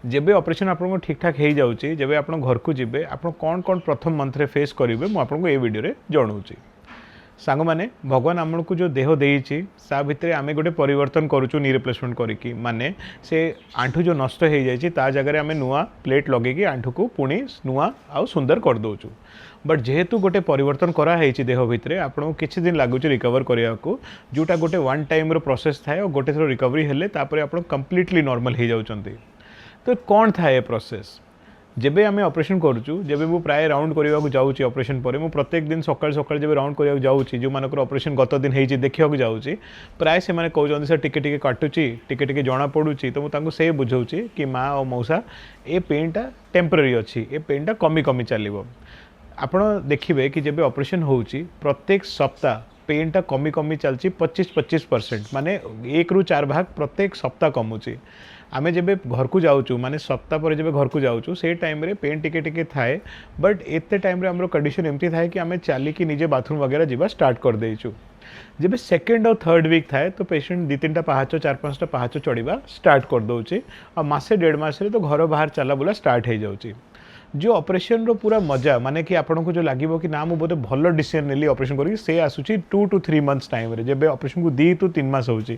जेबे ऑपरेशन आपको ठीक ठाक हो जाऊँगी जब आप घर को जी आप कौन कौन प्रथम मंथ में फेस करेंगे मुझे ये वीडियो जनाऊँगी सांग मैंने भगवान आमको जो देह देती सा भितर आम गोटे परिवर्तन करुचु नी रिप्लेसमेंट करके माने से आंठू जो नष्ट हो जाए जगह आम नुआ प्लेट लगे आंठू को पुणी नुआ आउ सुंदर कर दौचु बट जेहेतु गोटे परिवर्तन कराई देह भितर आपको किसी दिन लगुच रिकवर करने को जोटा गोटे वन टाइम प्रोसेस थाए और गोटे थर रिकवरी हेले तापर आप कम्प्लीटली नॉर्मल हो जाउछंती। तो कौन था ये प्रोसेस जेबे आम ऑपरेशन करुचु जब मु प्राय राउंड करने को जाऊँगी ऑपरेशन पर मु प्रत्येक दिन सकाल सकाल जब राउंड करने जाऊँगी जो मानकर ऑपरेशन गत दिन होती देखा जाऊँगी प्राय से मैंने कहते सर टिके काटुची टिके जना पड़ुची तो मुझे से बुझाऊँगी कि माँ और मौसा ये पेनटा टेम्पररी अच्छी ये पेनटा कमी कमी चलो आपण देखिए कि जब ऑपरेशन होची प्रत्येक सप्ताह पेनटा कमी कमी चलती 25-25% माने 1 ରୁ 4 भाग प्रत्येक सप्ताह कमुची आमे जब घर को जाऊँ माने सप्ताह पर जब घर को जाऊँ से टाइम रे पेन टिके टिके थाए बट एते टाइम रे हमरो कंडीशन एमती थाए कि आमे चलिकी निजे बाथरूम वगैरह जीवा स्टार्ट कर देइछु जब सेकेंड और थर्ड वीक थाए तो पेशेंट 2-3टा पहाच 4-5टा पहाच चढ़ा स्टार्ट कर दौचे और मासे 1.5 मास तो घर बाहर चला बुला स्टार्ट हो जाऊँगी जो ऑपरेशन रो पूरा मजा माने कि आपन को जो लगे कि ना मुझे भल डिसीजन नेली ऑपरेशन करी से आसूची 2 to 3 मंथ्स टाइम रे जब ऑपरेशन को 2 to 3 मास होची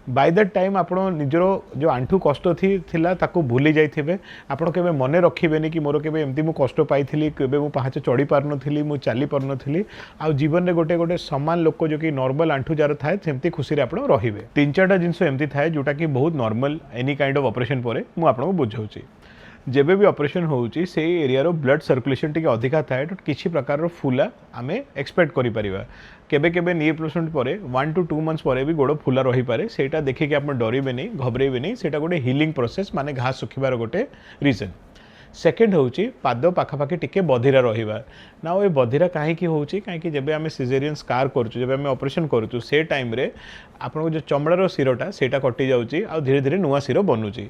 बाय दैट टाइम आप निजर जो आंठू कष्ट थिला ताको भूली जाइथिबे आपण केबे मने रखिबेनी कि मोर केबे एमती मु कष्ट पाइथिली केबे मु पहाच चढ़ी पारनथिली मु चली पारनथिली आ जीवन रे गोटे गोटे समान लोक जो कि नॉर्मल आंठू जार थाए सेमती खुशी रे आपण रहिबे 3-4टा जिंस एमती थाए जोटा कि बहुत normal any kind of operation परे मु आपन को बुझाउची जेबे भी ऑपरेशन होउची से एरिया रो ब्लड सर्कुलेशन टिके अधिका थाए तो किसी प्रकार रो फुला आमे एक्सपेक्ट करि परिबा केबे केबे नी रिप्लेसमेंट परे 1 to 2 मंथ्स परे भी गोड़ फुला रही पारे सेटा देखि कि आपण डरिबे नहीं घबरेबे नहीं सेटा गोटे हीलिंग प्रोसेस माने घा सुखिबार गोटे रीजन सेकेंड होची पाद पाखापाखि टिके बधिरा रहिबा ना ये बधिरा कहीं होची कहीं जब आम सिजेरियन स्कार करुचु जब आम ऑपरेशन करुचु से टाइम रे आपन जो चमड़ार सिरोटा सेटा कटि जाउची आ धीरे धीरे नुआ सिरो बनूची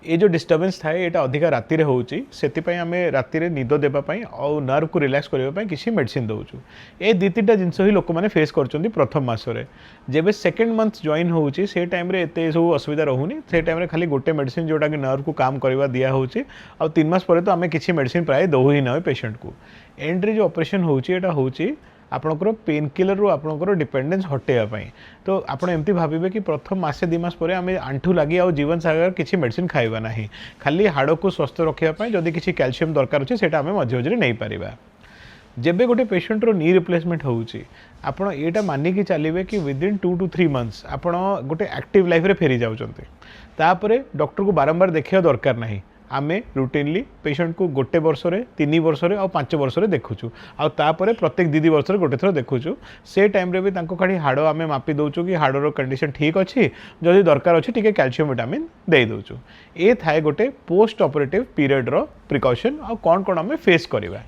ये जो डिस्टर्बेंस थाए यहाँ अधिका राति होची सेति आम राति निद देवाई और नर्व को रिलैक्स करने किसी मेडिसिन दौचु ये 2-3टा जिनस ही लोक मैंने फेस कर प्रथम मसरे जब सेकेंड मंथ जॉइन होची से टाइम रे एते सब असुविधा रहूनी से टाइम रे खाली गोटे मेडिसिन जोटा कि नर्व को काम करवा दिया होची आ 3 मास पर तो आम किसी मेडिसिन प्राय दौ ही ना पेशेंट को एंड रे जो ऑपरेशन होची एटा होची आपणकर पेन किलर रू आपणकर डिपेंडेंस हटेवाई तो आपड़ एमती भावे कि प्रथम मसे 2 मास पर आम आंठू लगी आ जीवन सागर किसी मेडिसिन खाइबा ना खाली हाड़ को स्वस्थ रखापी जदि किसी कैल्शियम दरकार अच्छे से मझे मझे नहीं पारिबा जेबे गोटे पेशेंट रो नी रिप्लेसमेंट होउची आपण एटा मानि कि चलिबे कि विदिन 2 to 3 मंथ्स आपण गोटे एक्टिव लाइफ रे फेरी जाउचंते तापरे डॉक्टर को बारंबार देखिया दरकार नाही आमे रूटीनली पेशेंट को गोटे वर्ष रे 3 वर्ष रे और 5 वर्ष रे देखुछु आ तापरे प्रत्येक 2 वर्ष रे गोटे थर देखुछु से टाइम रे भी तांको खाली हाड़ आमे मापी दउछु कि हाड़ रो कंडीशन ठीक अछि जदि दरकार अछि टिके कैल्शियम विटामिन दे दउछु ए थाए गोटे पोस्ट ऑपरेटिव पीरियड रो प्रिकॉशन आ कोन आमे फेस करबा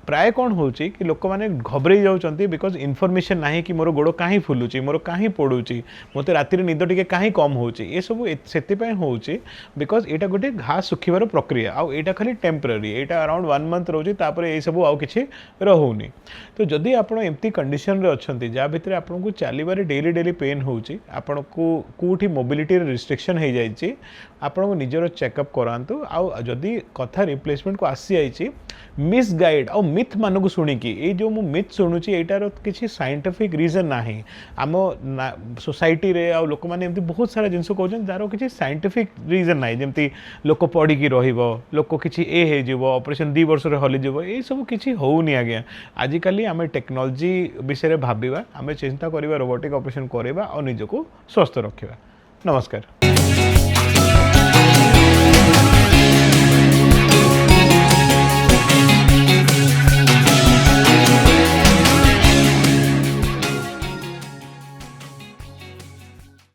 प्राय कौन होची कि लोक मैंने घबरे जाउचंती बिकॉज इनफॉरमेशन नाही कि मोर गोड़ कहीं फुलुची मोर कहीं पड़ुची मते राति निद टिके कहीं कम होची ये सब सेति पय होची बिकॉज एटा गोटे घा सुखिबार प्रक्रिया आ एटा खाली टेम्पररी एटा अराउंड 1 मंथ रोची तापरे ए सब आउ किछि रहउनी तो जदि आपण एम्ती कंडीशन रे अछंती जा भितरे आपण को चलिबारे डेली पेन होची आपण को कोठी मोबिलिटी रिस्ट्रिक्शन हे जाईची आपण को निजरो चेकअप करांतु आ जदि कथा रिप्लेसमेंट को आसी आईची मिसगाइड और मिथ मान को शुणिकी ये जो मु मिथ शुणुची एटार किसी साइंटिफिक रीजन नाही आम सोसाइटी रे आ लोक माने एमती बहुत सारा जिनस कहउछन जारो किसी साइंटिफिक रीजन नाही जेमती लोक पढ़ी रहिबो लोक किसी ए हे जीवो ऑपरेशन 2 वर्ष रे हली जीवो ए सब किसी होउनी आज्ञा आजिकली आम टेक्नोलोजी विषय भाविबा आम चिंता करबा रोबोटिक ऑपरेशन करबा और निजको स्वस्थ रखिबा। नमस्कार।